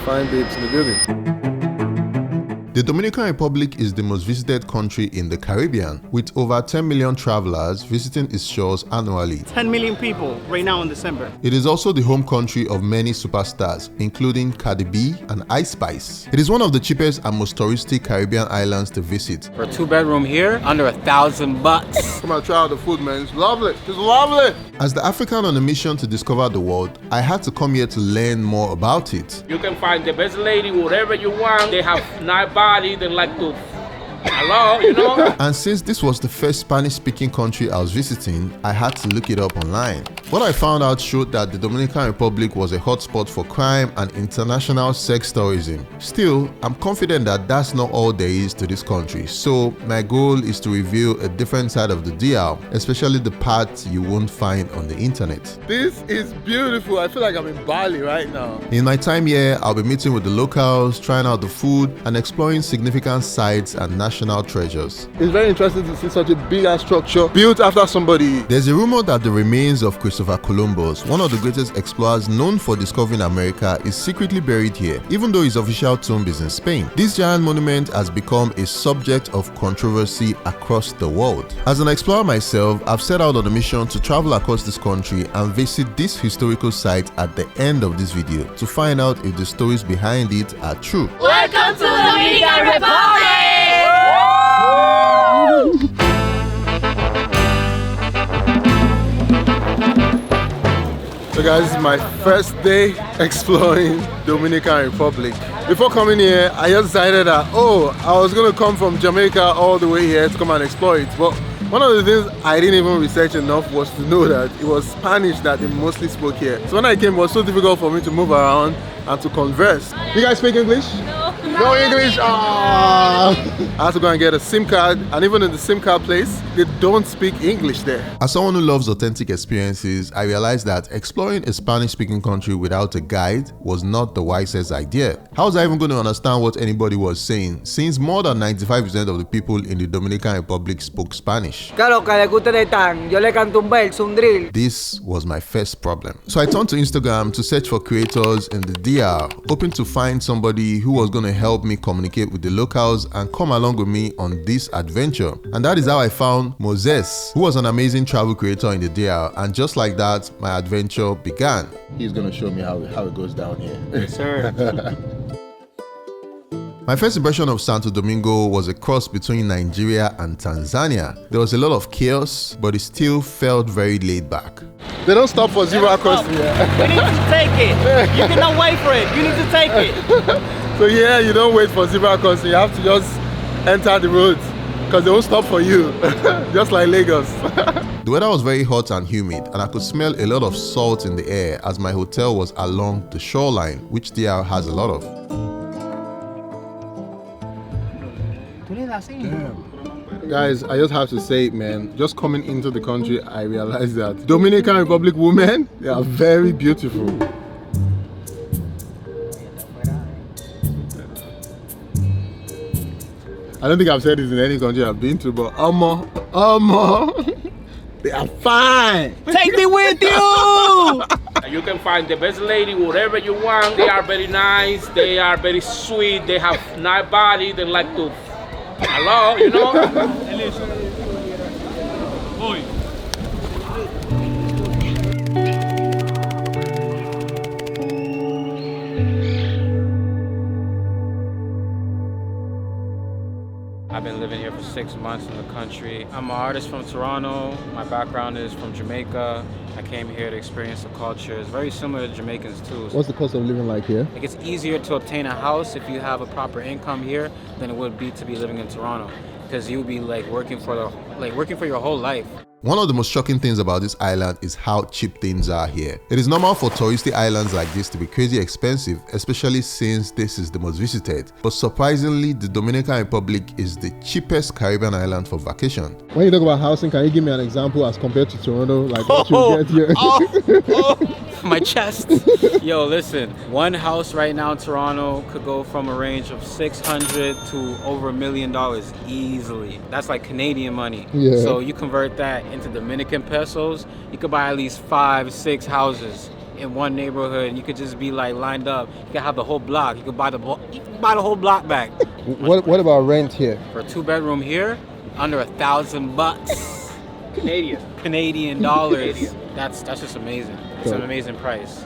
fine babes in the building. The Dominican Republic is the most visited country in the Caribbean, with over 10 million travelers visiting its shores annually. 10 million people right now in December. It is also the home country of many superstars, including Cardi B and Ice Spice. It is one of the cheapest and most touristic Caribbean islands to visit. For a 2-bedroom here, under $1,000. Come on, try out the food, man. It's lovely. It's lovely. As the African on a mission to discover the world, I had to come here to learn more about it. You can find the best lady, whatever you want. They have nice body, they like to hello, you know? And since this was the first Spanish-speaking country I was visiting, I had to look it up online. What I found out showed that the Dominican Republic was a hotspot for crime and international sex tourism. Still, I'm confident that that's not all there is to this country, so my goal is to reveal a different side of the DR, especially the parts you won't find on the internet. This is beautiful. I feel like I'm in Bali right now. In my time here, I'll be meeting with the locals, trying out the food, and exploring significant sites and national treasures. It's very interesting to see such a big-ass structure built after somebody. There's a rumor that the remains of Christopher Columbus, one of the greatest explorers known for discovering America, is secretly buried here, even though his official tomb is in Spain. This giant monument has become a subject of controversy across the world. As an explorer myself, I've set out on a mission to travel across this country and visit this historical site at the end of this video to find out if the stories behind it are true. Welcome to the Dominican Republic! So guys, this is my first day exploring Dominican Republic. Before coming here, I just decided that, I was going to come from Jamaica all the way here to come and explore it. But one of the things I didn't even research enough was to know that it was Spanish that they mostly spoke here. So when I came, it was so difficult for me to move around and to converse. You guys speak English? No English? I had to go and get a SIM card, and even in the SIM card place, they don't speak English there. As someone who loves authentic experiences, I realized that exploring a Spanish-speaking country without a guide was not the wisest idea. How was I even going to understand what anybody was saying, since more than 95% of the people in the Dominican Republic spoke Spanish? This was my first problem. So I turned to Instagram to search for creators in the DR, hoping to find somebody who was going to help me communicate with the locals and come along with me on this adventure. And that is how I found Moses, who was an amazing travel creator in the DR, and just like that, my adventure began. He's going to show me how it goes down here. Yes, sir. My first impression of Santo Domingo was a cross between Nigeria and Tanzania. There was a lot of chaos, but it still felt very laid back. They don't stop for zebra crossing here. You need to take it. You cannot wait for it. You need to take it. So yeah, you don't wait for zebra crossing. You have to just enter the road because they won't stop for you, just like Lagos. The weather was very hot and humid, and I could smell a lot of salt in the air as my hotel was along the shoreline, which DR has a lot of. Guys, I just have to say, man, just coming into the country, I realized that Dominican Republic women, they are very beautiful. I don't think I've said this in any country I've been to, but they are fine. Take me with you. You can find the best lady, whatever you want. They are very nice, they are very sweet, they have nice body, they like to hello, you know? I've been living here for 6 months in the country. I'm an artist from Toronto. My background is from Jamaica. I came here to experience the culture. It's very similar to Jamaicans too. What's the cost of living like here? Like, it's easier to obtain a house if you have a proper income here than it would be to be living in Toronto, because you'll be working for your whole life. One of the most shocking things about this island is how cheap things are here. It is normal for touristy islands like this to be crazy expensive, especially since this is the most visited. But surprisingly, the Dominican Republic is the cheapest Caribbean island for vacation. When you talk about housing, can you give me an example as compared to Toronto, like what you get here? My chest. Yo, listen, one house right now in Toronto could go from a range of $600 to over $1 million easily. That's like Canadian money. Yeah. So you convert that into Dominican pesos, you could buy at least 5-6 houses in one neighborhood, and you could just be like lined up. You could have the whole block. You could buy the whole block back. What about rent here? For a 2-bedroom here, under $1,000 Canadian dollars. That's just amazing. It's an amazing price.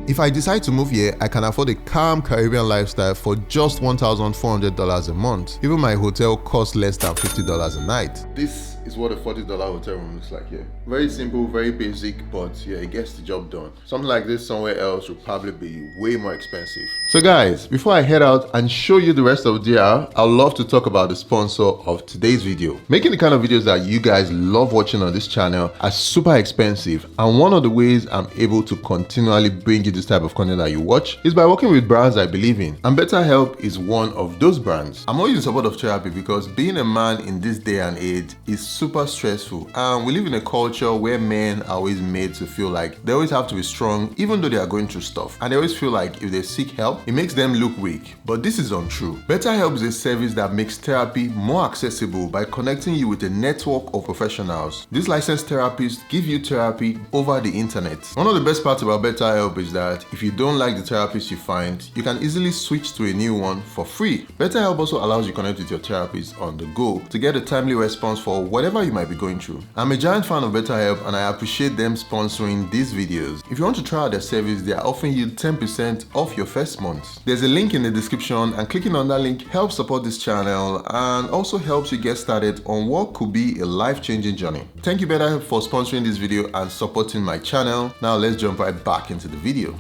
If I decide to move here, I can afford a calm Caribbean lifestyle for just $1,400 a month. Even my hotel costs less than $50 a night. This is what a $40 hotel room looks like here. Very simple, very basic, but yeah, it gets the job done. Something like this somewhere else would probably be way more expensive. So guys, before I head out and show you the rest of DR, I'd love to talk about the sponsor of today's video. Making the kind of videos that you guys love watching on this channel are super expensive, and one of the ways I'm able to continually bring you this type of content that you watch is by working with brands I believe in, and BetterHelp is one of those brands. I'm always in support of therapy because being a man in this day and age is super stressful, and we live in a culture where men are always made to feel like they always have to be strong even though they are going through stuff, and they always feel like if they seek help it makes them look weak. But this is untrue. BetterHelp is a service that makes therapy more accessible by connecting you with a network of professionals. These licensed therapists give you therapy over the internet. One of the best parts about BetterHelp is that if you don't like the therapist you find, you can easily switch to a new one for free. BetterHelp also allows you to connect with your therapist on the go to get a timely response for whatever you might be going through. I'm a giant fan of BetterHelp, and I appreciate them sponsoring these videos. If you want to try out their service, they are offering you 10% off your first month. There's a link in the description, and clicking on that link helps support this channel and also helps you get started on what could be a life-changing journey. Thank you BetterHelp for sponsoring this video and supporting my channel. Now let's jump right back into the video.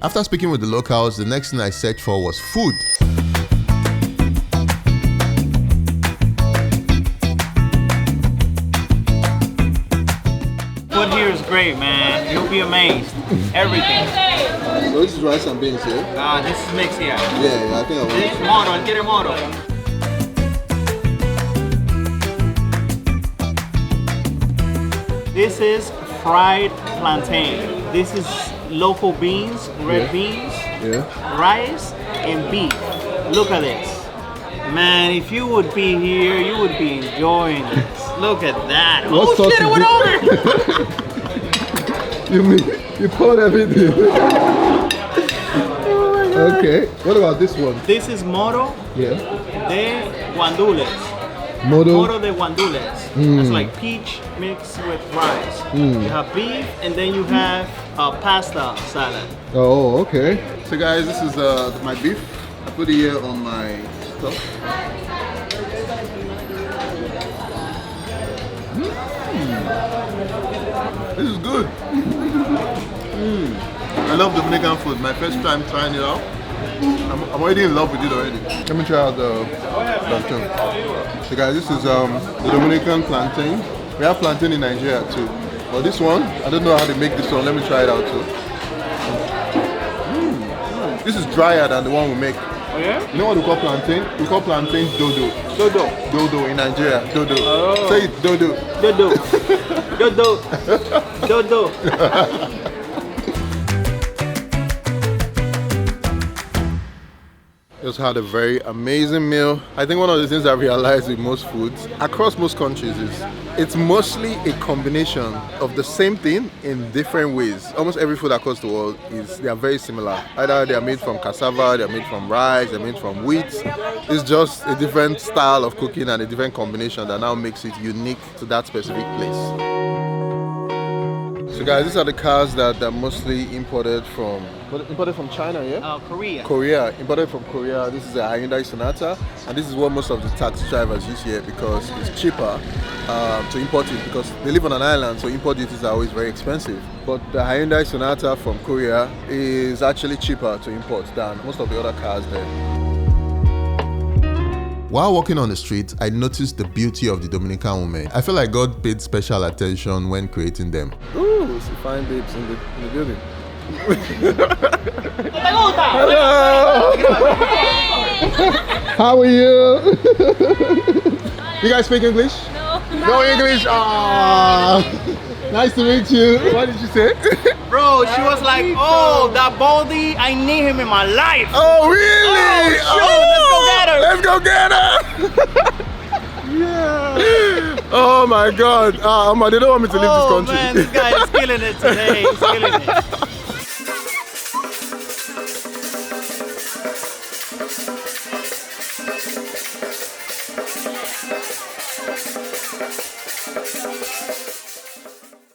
After speaking with the locals, the next thing I searched for was food. Food here is great, man. You'll be amazed. Everything. So this is rice and beans here? This is mixed, yeah. Yeah, I think I want This is moro, get a moro. This is fried plantain. This is local beans, red beans, rice, and beef. Look at this. Man, if you would be here, you would be enjoying this. Look at that. Oh shit, it went over! You poured everything. Okay, what about this one? This is moro de guandules. Moro de guandules. It's like peach mixed with rice. You have beef, and then you have a pasta salad. Oh, okay. So guys, this is my beef. I put it here on my stuff. This is good. I love Dominican food. My first time trying it out. I'm already in love with it already. Let me try out the plantain. So guys, this is the Dominican plantain. We have plantain in Nigeria too. But this one, I don't know how they make this one. Let me try it out too. This is drier than the one we make. Oh yeah? You know what we call plantain? We call plantain dodo. Dodo. Dodo in Nigeria. Dodo. Oh. Say it, dodo. Dodo. Dodo. Dodo. Just had a very amazing meal. I think one of the things I realized with most foods across most countries is it's mostly a combination of the same thing in different ways. Almost every food across the world they are very similar. Either they are made from cassava, they are made from rice, they're made from wheat. It's just a different style of cooking and a different combination that now makes it unique to that specific place. So guys, these are the cars that are mostly imported from China, yeah? Korea. Korea, imported from Korea. This is a Hyundai Sonata, and this is what most of the taxi drivers use here because it's cheaper to import it because they live on an island, so import duties are always very expensive. But the Hyundai Sonata from Korea is actually cheaper to import than most of the other cars there. While walking on the street, I noticed the beauty of the Dominican women. I feel like God paid special attention when creating them. Ooh, some fine babes in the building. Hello. How are you? You guys speak English? No. No English? Aww. Nice to meet you. What did you say? Bro, she was like, oh, that baldy, I need him in my life. Oh, really? Oh, shoot, let's go get her. Let's go get her. Yeah. Oh my God. They don't want me to leave this country. Man, this guy is killing it today. He's killing it.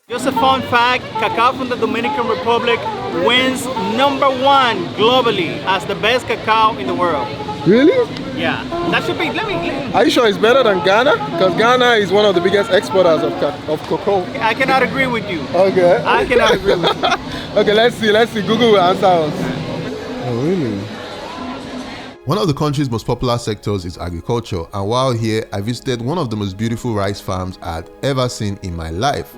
Just a fun fact, cacao from the Dominican Republic wins #1 globally as the best cacao in the world. Really? Yeah, that should be, Are you sure it's better than Ghana? Because Ghana is one of the biggest exporters of cocoa. I cannot agree with you. Okay. I cannot agree with you. Okay, let's see. Google will answer us. Oh, really? One of the country's most popular sectors is agriculture, and while here, I visited one of the most beautiful rice farms I'd ever seen in my life.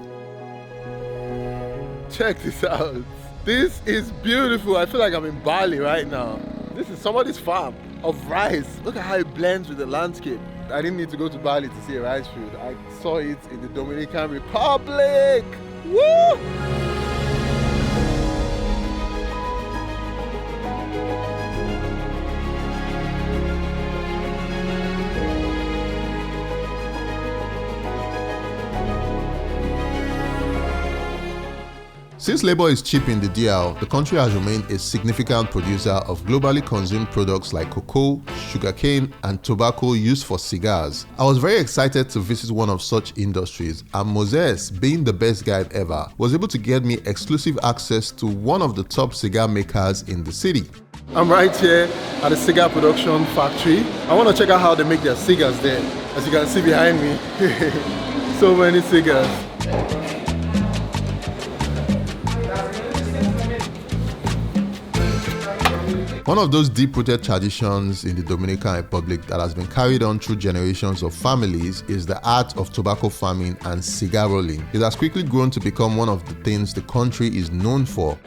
Check this out. This is beautiful. I feel like I'm in Bali right now. This is somebody's farm of rice. Look at how it blends with the landscape. I didn't need to go to Bali to see a rice field. I saw it in the Dominican Republic. Woo! Since labor is cheap in the DR, the country has remained a significant producer of globally consumed products like cocoa, sugarcane, and tobacco used for cigars. I was very excited to visit one of such industries, and Moses, being the best guide ever, was able to get me exclusive access to one of the top cigar makers in the city. I'm right here at the cigar production factory. I want to check out how they make their cigars there. As you can see behind me, so many cigars. One of those deep-rooted traditions in the Dominican Republic that has been carried on through generations of families is the art of tobacco farming and cigar rolling. It has quickly grown to become one of the things the country is known for.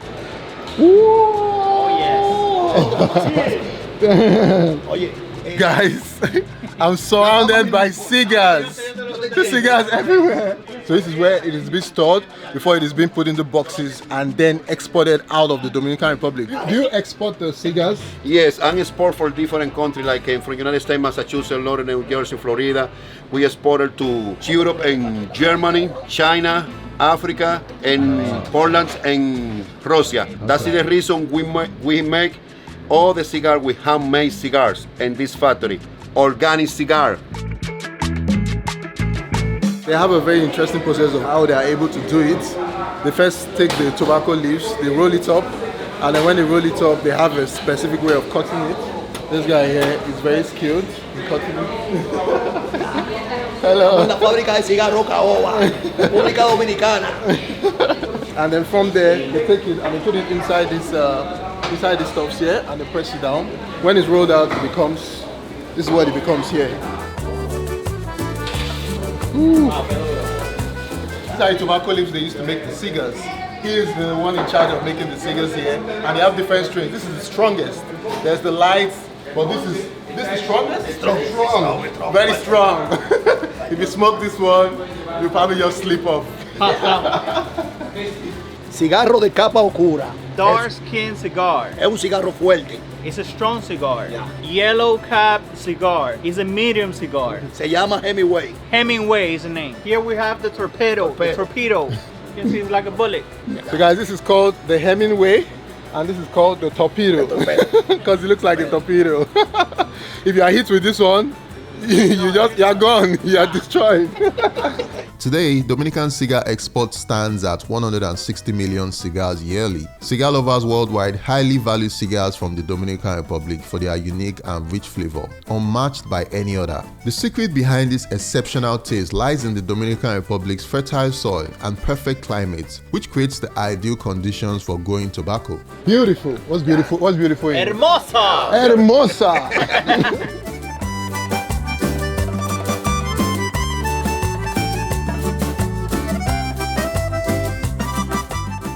Guys, I'm surrounded by cigars. The cigars everywhere. So this is where it is being stored before it is being put into boxes and then exported out of the Dominican Republic. Do you export the cigars? Yes, and export for different countries like from United States, Massachusetts, Florida, New Jersey, Florida. We exported to Europe and Germany, China, Africa, and Poland and Russia. That's the reason we make all the cigars with handmade cigars in this factory, organic cigar. They have a very interesting process of how they are able to do it. They first take the tobacco leaves, they roll it up, and then when they roll it up, they have a specific way of cutting it. This guy here is very skilled in cutting it. Hello. La fábrica de cigarro Caoba, República Dominicana. And then from there, they take it and they put it inside these stuffs here, and they press it down. When it's rolled out, it becomes, this is what it becomes here. These are the tobacco leaves they used to make the cigars. He is the one in charge of making the cigars here, and they have different strains. This is the strongest. There's the light, but this is the strongest? Strong. Very strong. If you smoke this one, you'll probably just sleep off. Cigarro de capa oscura. Dark skin cigar. Es un cigarro fuerte. It's a strong cigar. Yellow cap cigar. It's a medium cigar. Se llama Hemingway. Hemingway is the name. Here we have the torpedo. The torpedo. You can see it's like a bullet. So guys, this is called the Hemingway, and this is called the torpedo, because it looks like a torpedo. If you are hit with this one, you're gone. You are destroyed. Today, Dominican cigar export stands at 160 million cigars yearly. Cigar lovers worldwide highly value cigars from the Dominican Republic for their unique and rich flavor, unmatched by any other. The secret behind this exceptional taste lies in the Dominican Republic's fertile soil and perfect climate, which creates the ideal conditions for growing tobacco. Beautiful. What's beautiful? What's beautiful? Hermosa! Hermosa!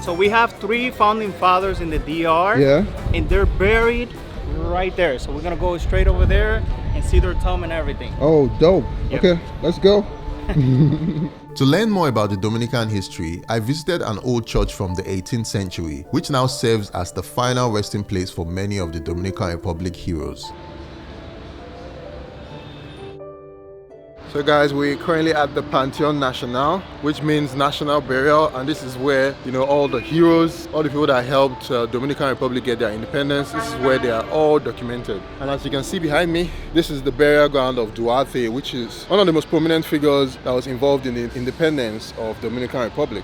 So we have 3 founding fathers in the DR, and they're buried right there. So we're gonna go straight over there and see their tomb and everything. Oh, dope. Yep. Okay, let's go. To learn more about the Dominican history, I visited an old church from the 18th century, which now serves as the final resting place for many of the Dominican Republic heroes. So guys, we're currently at the Pantheon National, which means national burial, and this is where, you know, all the heroes, all the people that helped Dominican Republic get their independence, this is where they are all documented. And as you can see behind me, this is the burial ground of Duarte, which is one of the most prominent figures that was involved in the independence of Dominican Republic.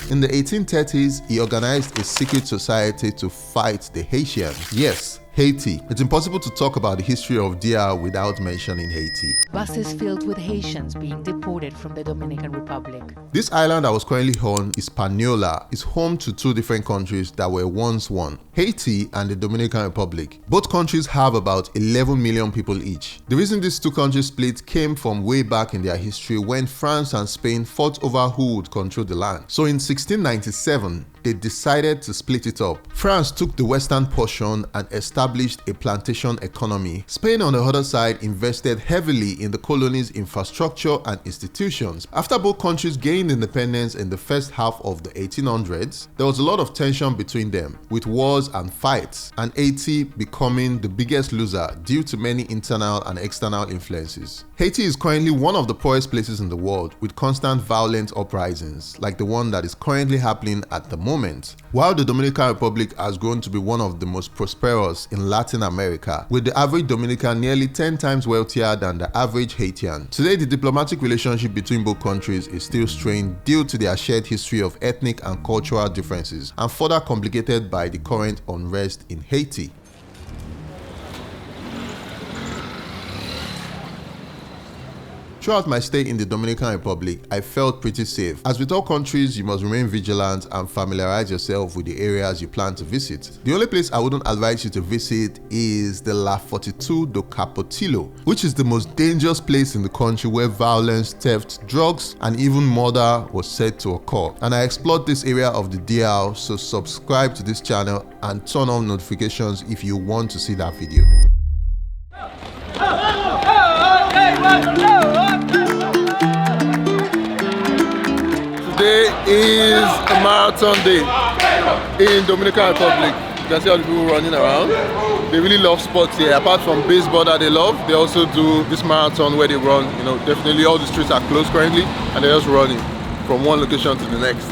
In the 1830s, he organized a secret society to fight the Haitians. Yes, Haiti. It's impossible to talk about the history of DR without mentioning Haiti. Buses filled with Haitians being deported from the Dominican Republic. This island I was currently on, Hispaniola, is home to two different countries that were once one, Haiti and the Dominican Republic. Both countries have about 11 million people each. The reason these two countries split came from way back in their history when France and Spain fought over who would control the land. So in 1697, they decided to split it up. France took the western portion and established a plantation economy. Spain, on the other side, invested heavily in the colony's infrastructure and institutions. After both countries gained independence in the first half of the 1800s, there was a lot of tension between them, with wars and fights, and Haiti becoming the biggest loser due to many internal and external influences. Haiti is currently one of the poorest places in the world, with constant violent uprisings, like the one that is currently happening at the moment. While the Dominican Republic has grown to be one of the most prosperous in Latin America, with the average Dominican nearly 10 times wealthier than the average Haitian. Today, the diplomatic relationship between both countries is still strained due to their shared history of ethnic and cultural differences, and further complicated by the current unrest in Haiti. Throughout my stay in the Dominican Republic, I felt pretty safe. As with all countries, you must remain vigilant and familiarize yourself with the areas you plan to visit. The only place I wouldn't advise you to visit is the La Fortitude do Capotillo, which is the most dangerous place in the country where violence, theft, drugs, and even murder was said to occur. And I explored this area of the DR, so subscribe to this channel and turn on notifications if you want to see that video. Today is a marathon day in Dominican Republic. You can see all the people running around. They really love sports here. Apart from baseball that they love, they also do this marathon where they run. You know, definitely all the streets are closed currently, and they're just running from one location to the next.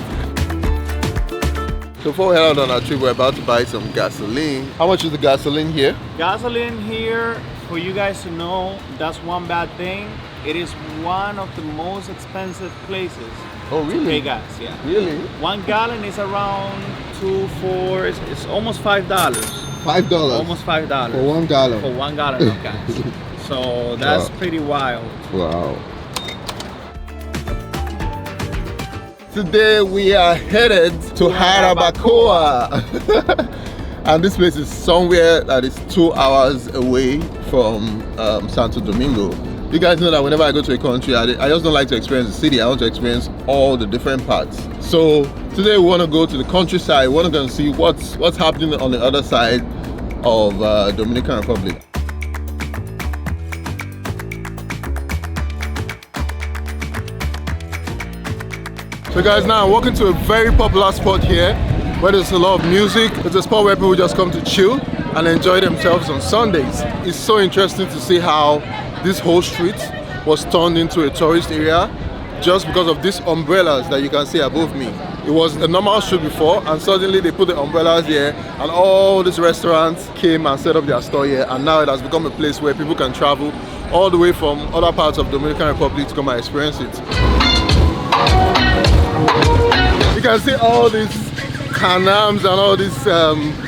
So before we head out on our trip, we're about to buy some gasoline. How much is the gasoline here? Gasoline here, for you guys to know, that's one bad thing. It is one of the most expensive places. Oh, really? To pay gas, yeah. Really? 1 gallon is around $2, $4. It's almost $5. $5? Almost $5. For 1 gallon? For 1 gallon of gas. So that's pretty wild. Wow. Today we are headed to Jarabacoa. And this place is somewhere that is 2 hours away from Santo Domingo. You guys know that whenever I go to a country, I just don't like to experience the city. I want to experience all the different parts. So today we want to go to the countryside. We want to go and see what's happening on the other side of Dominican Republic. So guys, now I'm walking to a very popular spot here where there's a lot of music. It's a spot where people just come to chill and enjoy themselves on Sundays. It's so interesting to see how this whole street was turned into a tourist area just because of these umbrellas that you can see above me. It was a normal street before, and suddenly they put the umbrellas here, and all these restaurants came and set up their store here, and now it has become a place where people can travel all the way from other parts of Dominican Republic to come and experience it. You can see all these Can-Ams and all these,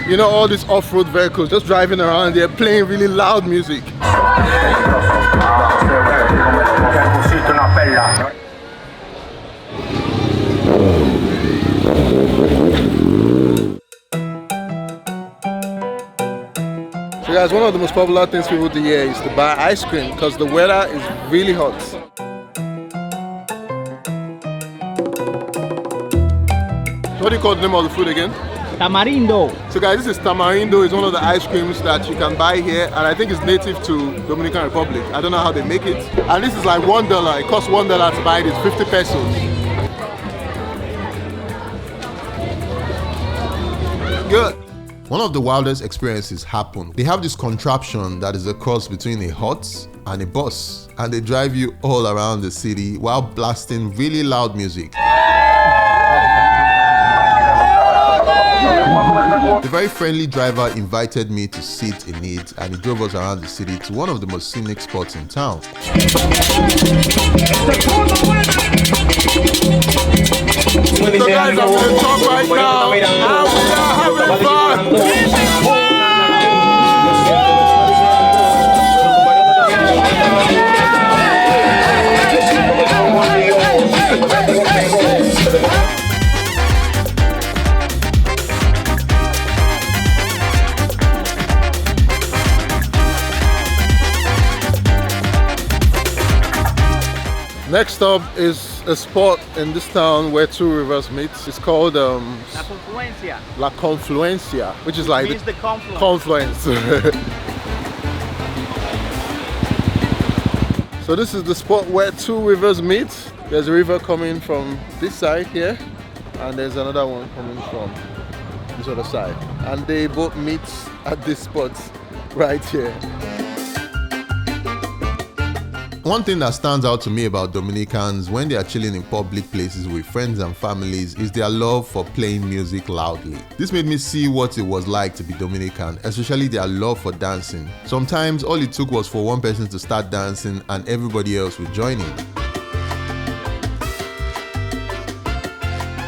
you know, all these off-road vehicles just driving around there, playing really loud music. So guys, one of the most popular things people do here is to buy ice cream because the weather is really hot. What do you call the name of the food again? Tamarindo. So guys, this is Tamarindo. It's one of the ice creams that you can buy here, and I think it's native to Dominican Republic. I don't know how they make it. And this is like $1. It costs $1 to buy it. It's 50 pesos. Good. One of the wildest experiences happened. They have this contraption that is a cross between a hut and a bus. and they drive you all around the city while blasting really loud music. The very friendly driver invited me to sit in it, and he drove us around the city to one of the most scenic spots in town. So guys, I'm going to talk right now, and we are having fun! Next up is a spot in this town where two rivers meet. It's called La Confluencia. La Confluencia, which is like Means the confluence. So this is the spot where two rivers meet. There's a river coming from this side here, and there's another one coming from this other side. And they both meet at this spot right here. One thing that stands out to me about Dominicans when they are chilling in public places with friends and families is their love for playing music loudly. This made me see what it was like to be Dominican, especially their love for dancing. Sometimes all it took was for one person to start dancing and everybody else would join in.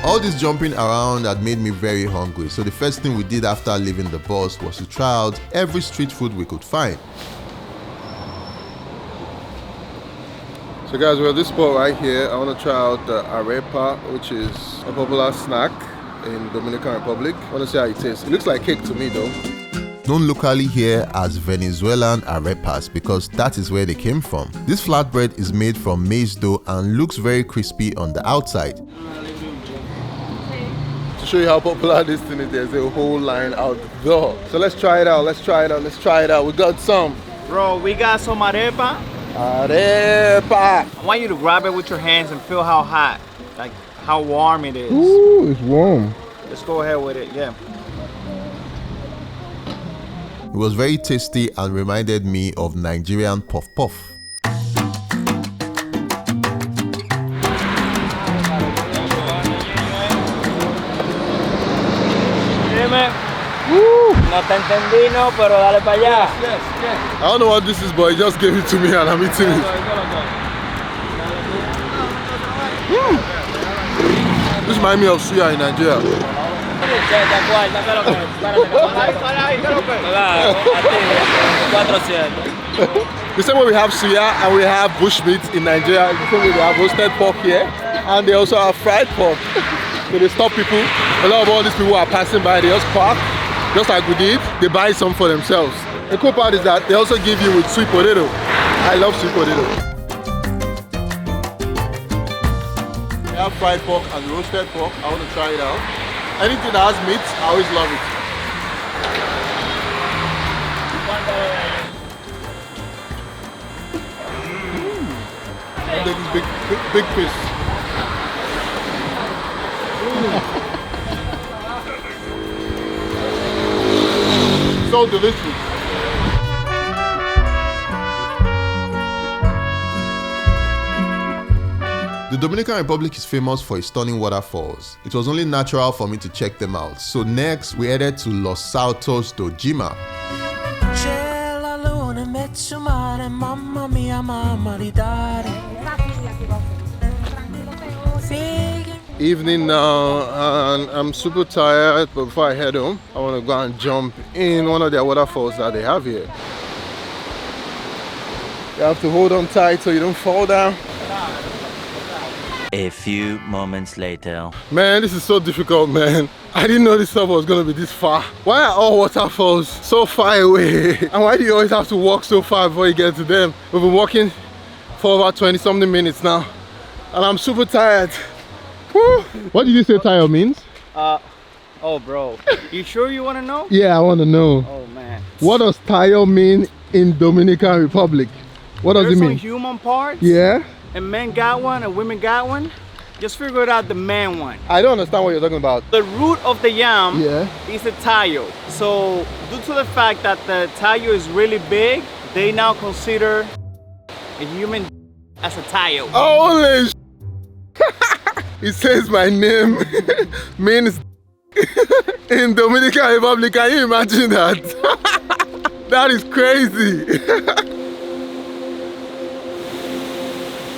All this jumping around had made me very hungry, so the first thing we did after leaving the bus was to try out every street food we could find. So guys, we're at this spot right here. I want to try out the arepa, which is a popular snack in Dominican Republic. I want to see how it tastes. It looks like cake to me though. Known locally here as Venezuelan arepas because that is where they came from. This flatbread is made from maize dough and looks very crispy on the outside. To show you how popular this thing is, there's a whole line out the door. So let's try it out, let's try it out, let's try it out. We got some. Bro, we got some arepa. Arepa! I want you to grab it with your hands and feel how hot, like how warm it is. Ooh, it's warm. Let's go ahead with it, yeah. It was very tasty and reminded me of Nigerian puff puff. No te entendí, no, pero dale para allá. I don't know what this is, but he just gave it to me and I'm eating it. This reminds me of suya in Nigeria. The same way we have suya and we have bushmeat in Nigeria, the same way they have roasted pork here, and they also have fried pork. So they stop people. A lot of all these people are passing by, they just park. Just like we did, they buy some for themselves. The cool part is that they also give you with sweet potato. I love sweet potato. They have fried pork and roasted pork. I want to try it out. Anything that has meat, I always love it. And then this big fish. So delicious. The Dominican Republic is famous for its stunning waterfalls. It was only natural for me to check them out. So next, we headed to Los Saltos De Jima. Evening now, and I'm super tired, but before I head home, I want to go and jump in one of their waterfalls that they have here. You have to hold on tight so you don't fall down. A few moments later. Man, this is so difficult, man. I didn't know this stuff was going to be this far. Why are all waterfalls so far away? And why do you always have to walk so far before you get to them? We've been walking for about 20-something minutes now, and I'm super tired. Woo. What did you say tired means? Oh bro, you sure you want to know? Yeah, I want to know. Oh man. What does tired mean in Dominican Republic? What does it mean? There's some human parts. Yeah. And men got one and women got one. Just figure out the man one. I don't understand what you're talking about. The root of the yam is the tallo. So due to the fact that the tallo is really big, they now consider a human as a tile. Holy sh! It says my name means in Dominican Republic. Can you imagine that? That is crazy.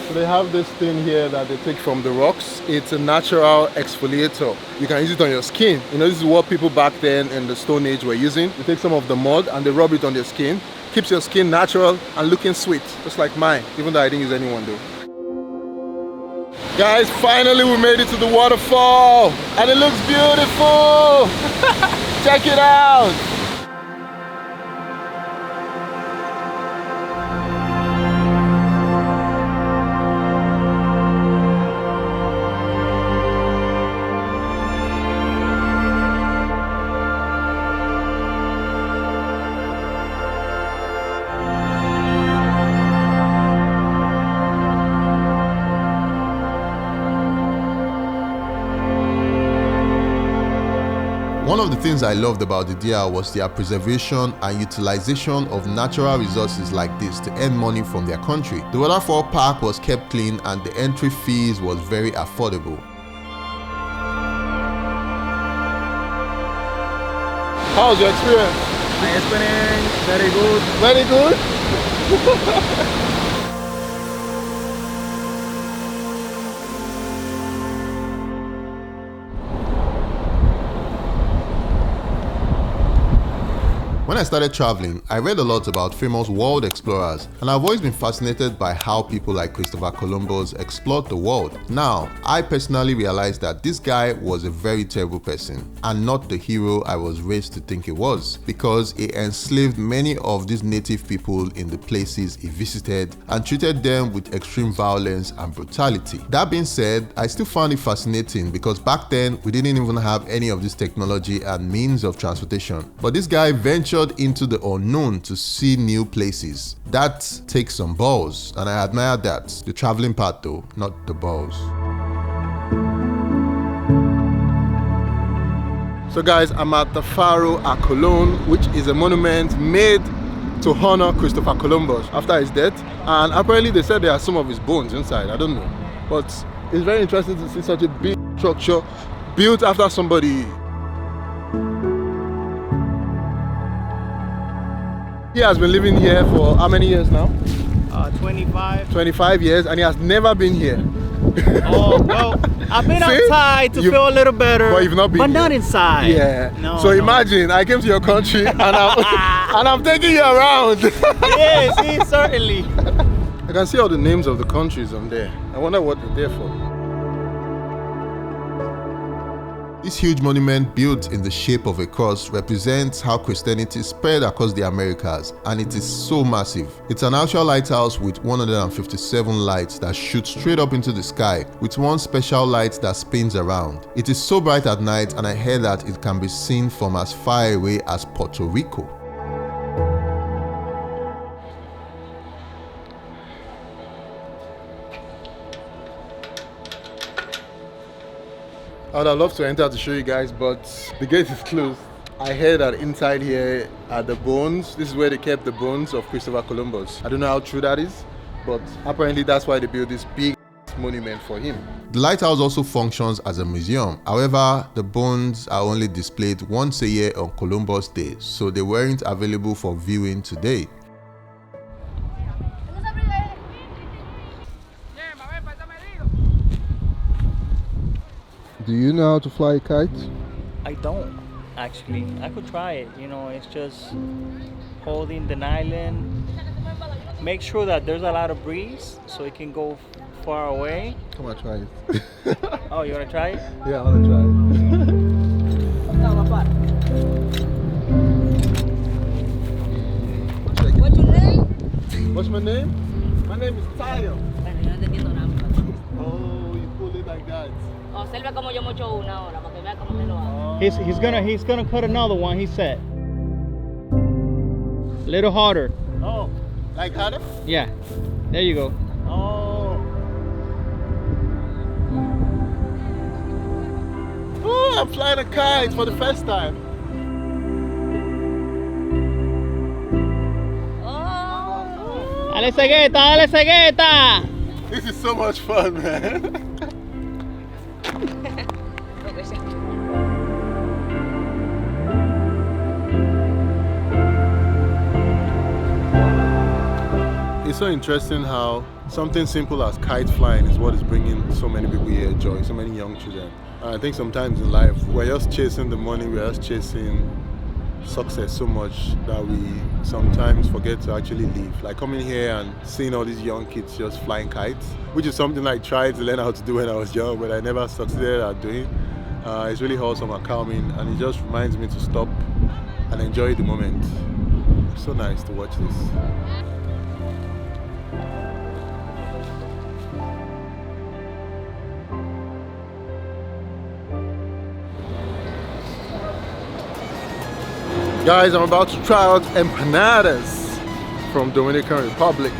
So they have this thing here that they take from the rocks. It's a natural exfoliator. You can use it on your skin. You know, this is what people back then in the Stone Age were using. They take some of the mud and they rub it on their skin. Keeps your skin natural and looking sweet, just like mine, even though I didn't use anyone though. Guys, finally we made it to the waterfall and it looks beautiful. Check it out. One of the things I loved about the DR was their preservation and utilization of natural resources like this to earn money from their country. The waterfall park was kept clean and the entry fees was very affordable. How was your experience? My experience, very good. Very good? When I started traveling, I read a lot about famous world explorers, and I've always been fascinated by how people like Christopher Columbus explored the world. Now, I personally realized that this guy was a very terrible person, and not the hero I was raised to think he was, because he enslaved many of these native people in the places he visited and treated them with extreme violence and brutality. That being said, I still found it fascinating because back then we didn't even have any of this technology and means of transportation. But this guy ventured into the unknown to see new places. That takes some balls, and I admire that. The traveling part though, not the balls. So guys, I'm at the Faro A Colon, which is a monument made to honor Christopher Columbus after his death. And apparently they said there are some of his bones inside, I don't know. But it's very interesting to see such a big structure built after somebody. He has been living here for how many years now? 25. 25 years, and he has never been here. Oh, well, I've been outside to feel a little better, but you've not been but here. not inside. Yeah. No, so imagine, I came to your country and I'm taking you around. Yes, certainly. I can see all the names of the countries on there. I wonder what they're there for. This huge monument built in the shape of a cross represents how Christianity spread across the Americas, and it is so massive. It's an actual lighthouse with 157 lights that shoot straight up into the sky with one special light that spins around. It is so bright at night, and I heard that it can be seen from as far away as Puerto Rico. I would have loved to enter to show you guys, but the gate is closed. I heard that inside here are the bones. This is where they kept the bones of Christopher Columbus. I don't know how true that is, but apparently that's why they built this big monument for him. The lighthouse also functions as a museum. However, the bones are only displayed once a year on Columbus Day, so they weren't available for viewing today. Do you know how to fly a kite? I don't, actually. I could try it, you know, it's just holding the nylon. Make sure that there's a lot of breeze so it can go far away. Come on, try it. Oh, you wanna try it? Yeah, I wanna try it. What's your name? What's my name? My name is Tayo. Oh, you pull it like that. Observa como yo mocho una hora para que vea cómo te lo hago. He's gonna cut another one, he said. Little harder. Oh, like harder? Yeah. There you go. Oh. Oh, I'm flying a kite for the first time. Dale cegueta, dale cegueta. This is so much fun, man. It's so interesting how something simple as kite flying is what is bringing so many people here joy, so many young children. I think sometimes in life we're just chasing the money, we're just chasing success so much that we sometimes forget to actually live. Like coming here and seeing all these young kids just flying kites, which is something I tried to learn how to do when I was young, but I never succeeded at doing. It's really wholesome and calming, and it just reminds me to stop and enjoy the moment. It's so nice to watch this. Guys, I'm about to try out empanadas from Dominican Republic.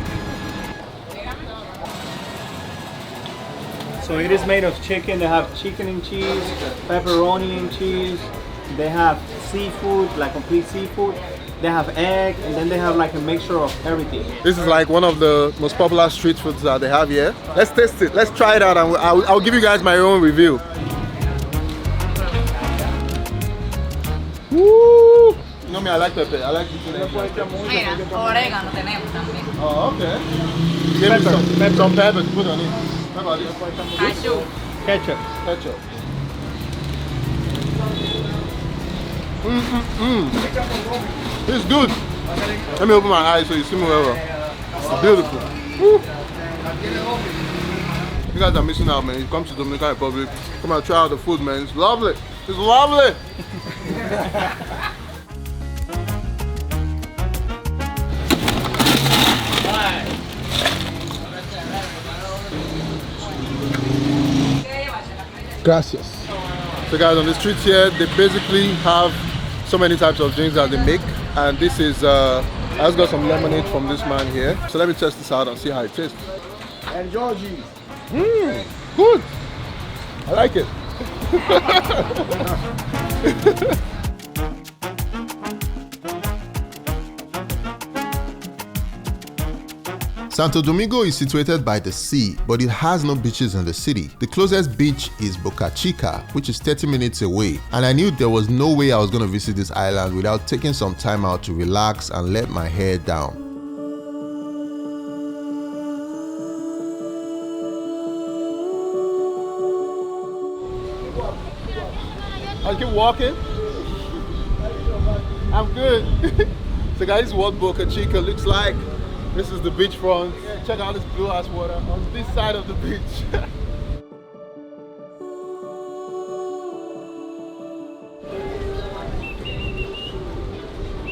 So it is made of chicken. They have chicken and cheese, pepperoni and cheese. They have seafood, like complete seafood. They have egg, and then they have like a mixture of everything. This is like one of the most popular street foods that they have here. Let's taste it. Let's try it out, and I'll give you guys my own review. Woo! You know me, I like pepper. I like it. Mira, orégano tenemos también. Oh, okay. Give me some pepper to put on it. Cashew. Ketchup. Ketchup. It's good. Let me open my eyes so you see me well. It's beautiful. Woo. You guys are missing out, man. You come to Dominican Republic, come and try out the food, man. It's lovely. It's lovely. Gracias. So guys, on the streets here, they basically have so many types of drinks that they make, and this is I just got some lemonade from this man here. So let me test this out and see how it tastes. And Georgie. Good. I like it. Santo Domingo is situated by the sea, but it has no beaches in the city. The closest beach is Boca Chica, which is 30 minutes away, and I knew there was no way I was going to visit this island without taking some time out to relax and let my hair down. I'll keep walking. I'm good. So guys, this is what Boca Chica looks like. This is the beachfront. Check out this blue ass water on this side of the beach.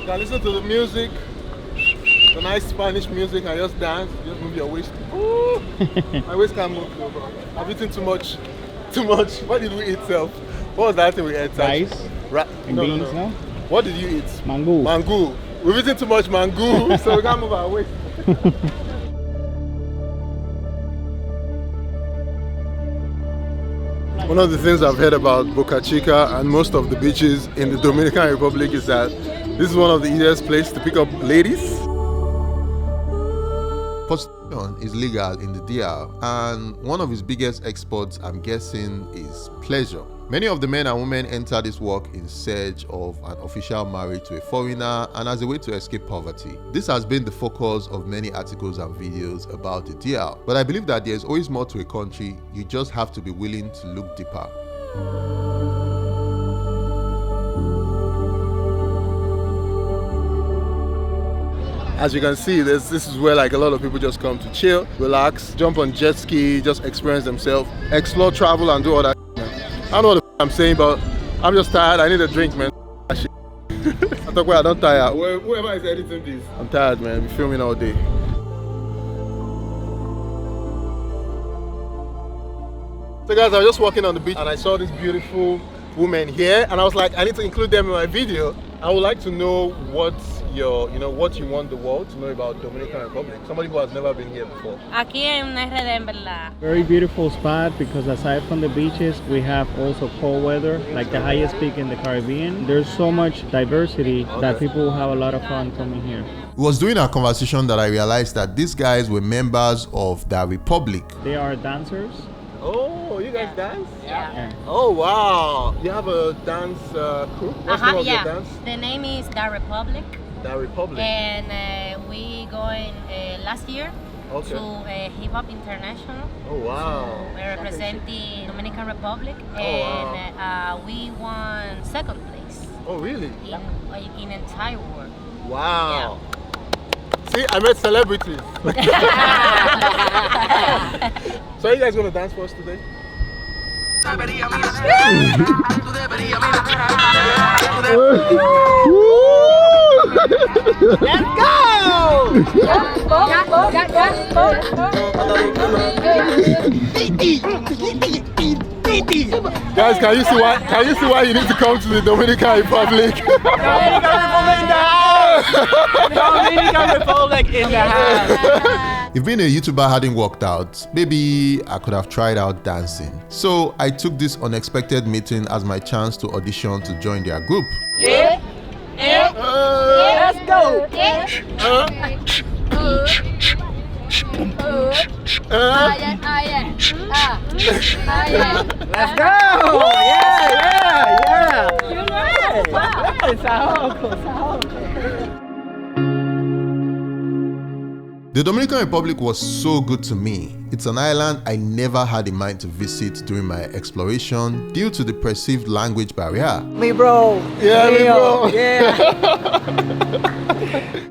Now listen to the music, the nice Spanish music, and just dance. Just move your waist. Ooh. My waist can't move though, bro. I've eaten too much. Too much. What did we eat, self? What was that thing we ate? Rice and no, beans, no? What did you eat? Mango. Mango. We've eaten too much mango, so we can't move our waist. One of the things I've heard about Boca Chica and most of the beaches in the Dominican Republic is that this is one of the easiest places to pick up ladies. Prostitution is legal in the DR, and one of its biggest exports, I'm guessing, is pleasure. Many of the men and women enter this work in search of an official marriage to a foreigner and as a way to escape poverty. This has been the focus of many articles and videos about the DR, but I believe that there's always more to a country. You just have to be willing to look deeper. As you can see, this is where like a lot of people just come to chill, relax, jump on jet ski, just experience themselves, explore, travel, and do all that. I don't know what the I'm saying, but I'm just tired. I need a drink, man. I talk where I don't tire. Whoever is editing this, I'm tired, man. We're filming all day. So guys, I was just walking on the beach and I saw this beautiful woman here, and I was like, I need to include them in my video. I would like to know what you want the world to know about Dominican Republic. Somebody who has never been here before. Aquí hay una RD en verdad. Very beautiful spot because aside from the beaches, we have also cold weather, like the highest peak in the Caribbean. There's so much diversity that people have a lot of fun coming here. It was during our conversation that I realized that these guys were members of the Republic. They are dancers. Oh, you guys dance? Yeah. Oh, wow. You have a dance crew? What's the name of your dance? The name is The Republic. The Republic. And we going last year to Hip Hop International. Oh, wow. So we represent the Dominican Republic, Oh, and we won second place. Oh, really? In entire world. Wow. See, I met celebrities. So are you guys going to dance for us today? Let's go! Guys, can you see why you need to come to the Dominican Republic? Dominican Republic in the house. If being a YouTuber hadn't worked out, maybe I could have tried out dancing. So I took this unexpected meeting as my chance to audition to join their group. Let's go! Let's go! Yeah! The Dominican Republic was so good to me. It's an island I never had in mind to visit during my exploration due to the perceived language barrier. Me bro! Yeah, me bro! Yeah!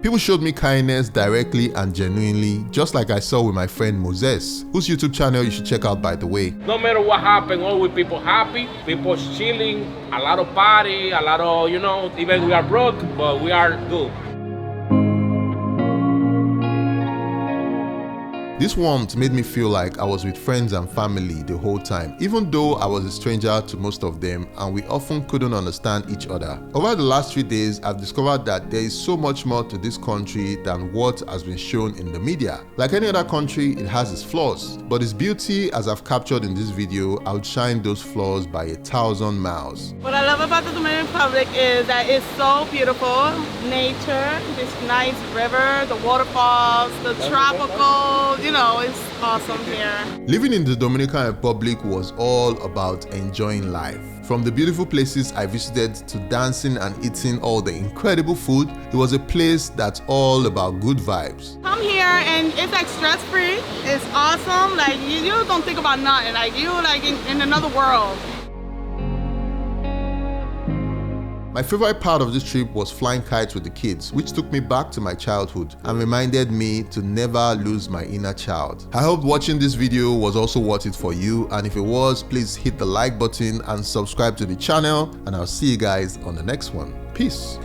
People showed me kindness directly and genuinely, just like I saw with my friend Moses, whose YouTube channel you should check out, by the way. No matter what happened, always people happy, people chilling, a lot of party, a lot of, even we are broke, but we are good. This warmth made me feel like I was with friends and family the whole time, even though I was a stranger to most of them and we often couldn't understand each other. Over the last 3 days, I've discovered that there is so much more to this country than what has been shown in the media. Like any other country, it has its flaws, but its beauty, as I've captured in this video, outshine those flaws by 1,000 miles. What I love about the Dominican Republic is that it's so beautiful. Nature, this nice river, the waterfalls, the tropical, it's awesome here. Living in the Dominican Republic was all about enjoying life. From the beautiful places I visited to dancing and eating all the incredible food, it was a place that's all about good vibes. Come here and it's like stress-free. It's awesome. Like you don't think about nothing. Like you in another world. My favorite part of this trip was flying kites with the kids, which took me back to my childhood and reminded me to never lose my inner child. I hope watching this video was also worth it for you, and if it was, please hit the like button and subscribe to the channel, and I'll see you guys on the next one. Peace.